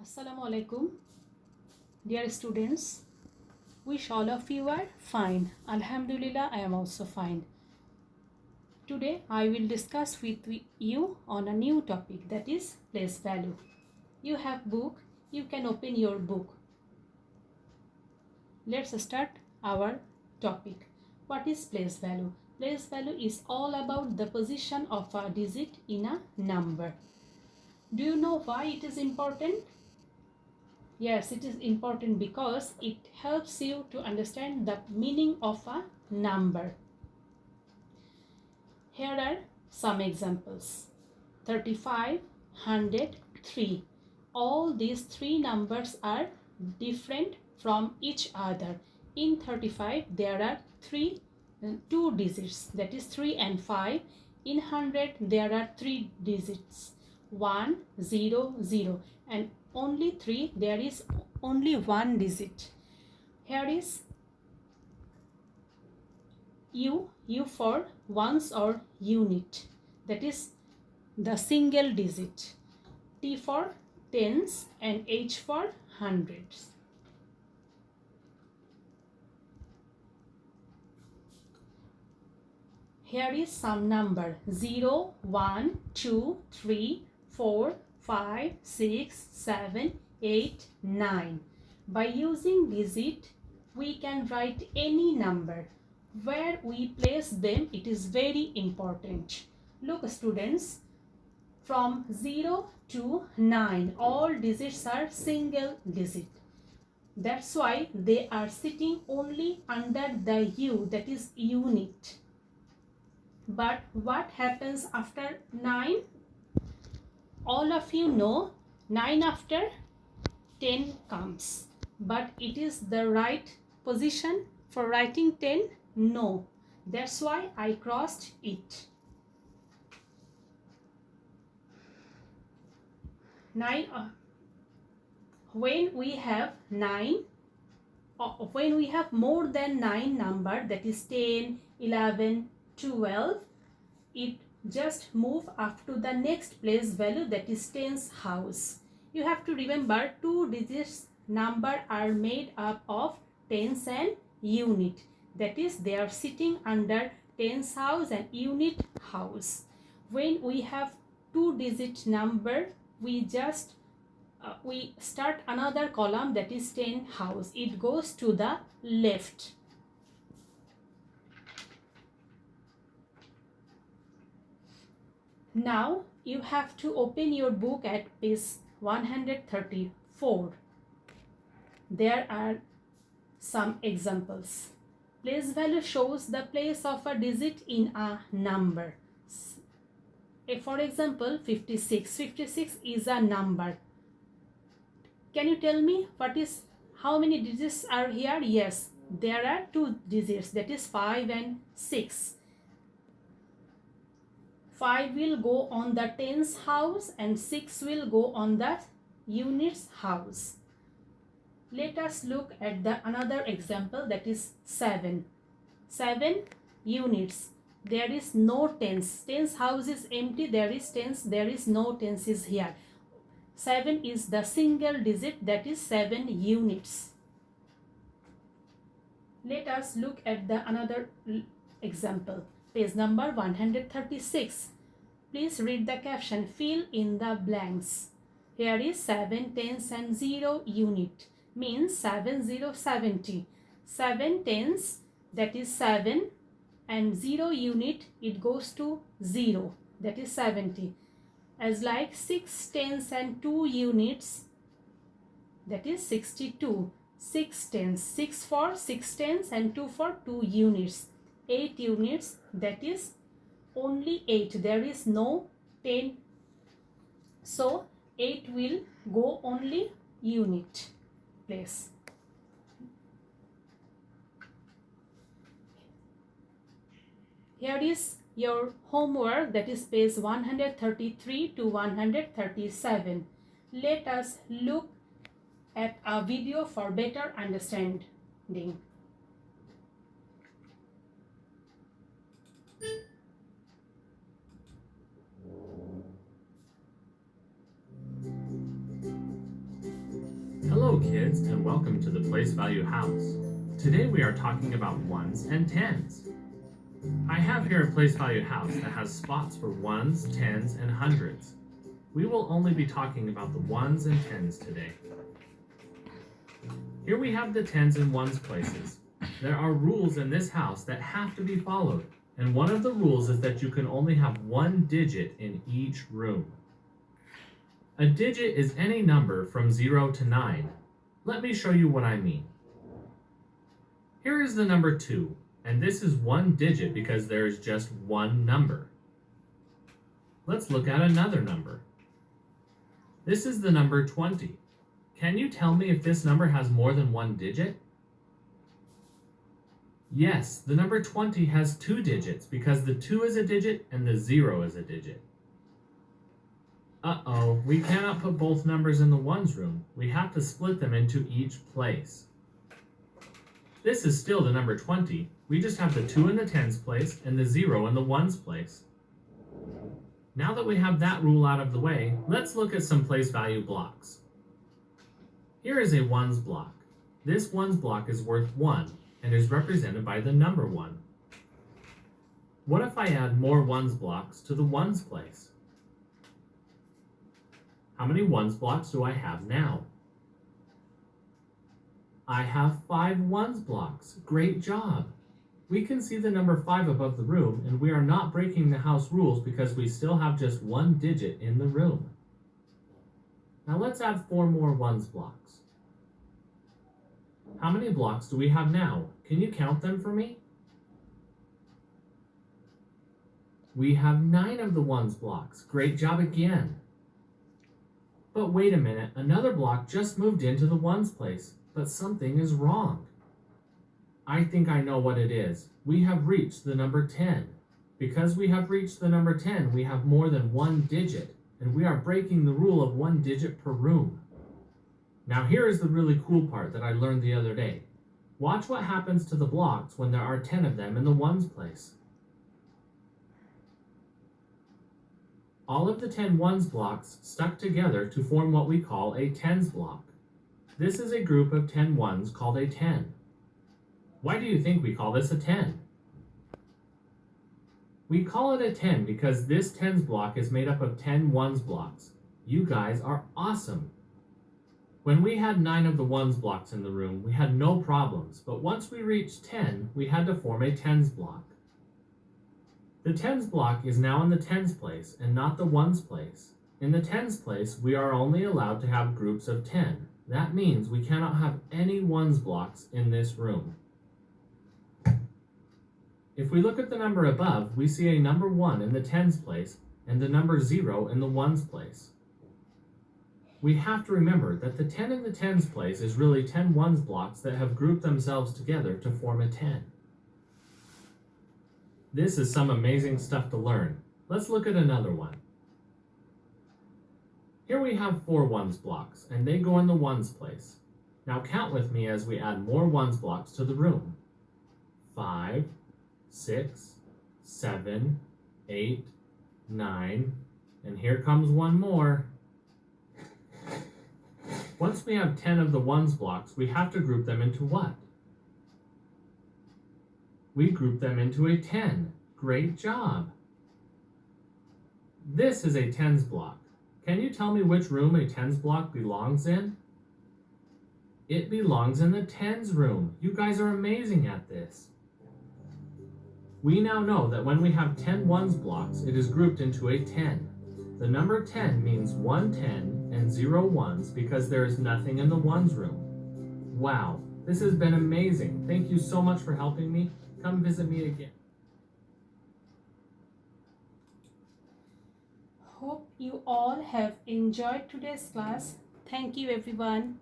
Assalamu alaikum, dear students. Wish all of you are fine. Alhamdulillah, I am also fine. Today I will discuss with you on a new topic, that is place value. You have book, you can open your book. Let's start our topic. What is place value? Place value is all about the position of a digit in a number. Do you know why it is important? Yes, it is important because it helps you to understand the meaning of a number. Here are some examples. 35, 100, 3. All these three numbers are different from each other. In 35, there are two digits, that is 3 and 5. In 100, there are 3 digits, 1, 0, 0. And only 3, there is only 1 digit. Here is U for ones or unit, that is the single digit. T for tens and H for hundreds. Here is some number 0, 1, 2, 3, 4, 5, 6, 7, 8, 9. By using digit, we can write any number. Where we place them, it is very important. Look students, from 0 to 9, all digits are single digit. That's why they are sitting only under the U, that is unit. But what happens after 9? All of you know 9 after 10 comes. But it is the right position for writing 10? No. That's why I crossed it. 9. When we have 9, when we have more than 9 number, that is 10, 11, 12, it just move up to the next place value, that is tens house. You have to remember 2 digits number are made up of tens and unit, that is they are sitting under tens house and unit house. When we have 2 digit number, we just we start another column, that is 10 house. It goes to the left. Now you have to open your book at page 134. There are some examples. Place value shows the place of a digit in a number. For example, 56. 56 is a number. Can you tell me how many digits are here? Yes, there are 2 digits, that is 5 and 6. 5 will go on the tens house and 6 will go on the units house. Let us look at another example, that is 7. 7 units. There is no tens. Tens house is empty. There is tens. There is no tens is here. 7 is the single digit, that is 7 units. Let us look at another example. Page number 136. Please read the caption. Fill in the blanks. Here is 7 tens and 0 unit. Means 7070. 7 tens, that is 7, and 0 unit, it goes to 0, that is 70. As like 6 tens and 2 units, that is 62. 6 tens, 6 for 6 tens and 2 for 2 units. 8 units, that is only 8. There is no 10. So 8 will go only unit place. Here is your homework, that is page 133 to 137. Let us look at a video for better understanding. kids, and welcome to the Place Value House. Today we are talking about ones and tens. I have here a Place Value House that has spots for ones, tens, and hundreds. We will only be talking about the ones and tens today. Here we have the tens and ones places. There are rules in this house that have to be followed, and one of the rules is that you can only have one digit in each room. A digit is any number from 0 to 9. Let me show you what I mean. Here is the number 2, and this is one digit because there is just one number. Let's look at another number. This is the number 20. Can you tell me if this number has more than one digit? Yes, the number 20 has two digits because the 2 is a digit and the 0 is a digit. Uh-oh, we cannot put both numbers in the ones room. We have to split them into each place. This is still the number 20. We just have the 2 in the tens place and the 0 in the ones place. Now that we have that rule out of the way, let's look at some place value blocks. Here is a ones block. This ones block is worth 1 and is represented by the number 1. What if I add more ones blocks to the ones place? How many ones blocks do I have now? I have 5 ones blocks. Great job! We can see the number 5 above the room, and we are not breaking the house rules because we still have just one digit in the room. Now let's add 4 more ones blocks. How many blocks do we have now? Can you count them for me? We have 9 of the ones blocks. Great job again. But wait a minute, another block just moved into the ones place, but something is wrong. I think I know what it is. We have reached the number 10. Because we have reached the number 10, we have more than one digit, and we are breaking the rule of one digit per room. Now here is the really cool part that I learned the other day. Watch what happens to the blocks when there are 10 of them in the ones place. All of the 10 ones blocks stuck together to form what we call a tens block. This is a group of 10 ones called a 10. Why do you think we call this a 10? We call it a 10 because this tens block is made up of 10 ones blocks. You guys are awesome! When we had 9 of the ones blocks in the room, we had no problems, but once we reached 10, we had to form a tens block. The tens block is now in the tens place and not the ones place. In the tens place, we are only allowed to have groups of 10. That means we cannot have any ones blocks in this room. If we look at the number above, we see a number 1 in the tens place and the number 0 in the ones place. We have to remember that the 10 in the tens place is really 10 ones blocks that have grouped themselves together to form a 10. This is some amazing stuff to learn. Let's look at another one. Here we have 4 ones blocks, and they go in the ones place. Now count with me as we add more ones blocks to the room. 5, 6, 7, 8, 9, and here comes one more. Once we have 10 of the ones blocks, we have to group them into what? We group them into a 10. Great job! This is a tens block. Can you tell me which room a tens block belongs in? It belongs in the tens room. You guys are amazing at this. We now know that when we have 10 ones blocks, it is grouped into a 10. The number 10 means 1 10 and 0 ones because there is nothing in the ones room. Wow, this has been amazing. Thank you so much for helping me. Come visit me again. Hope you all have enjoyed today's class. Thank you everyone.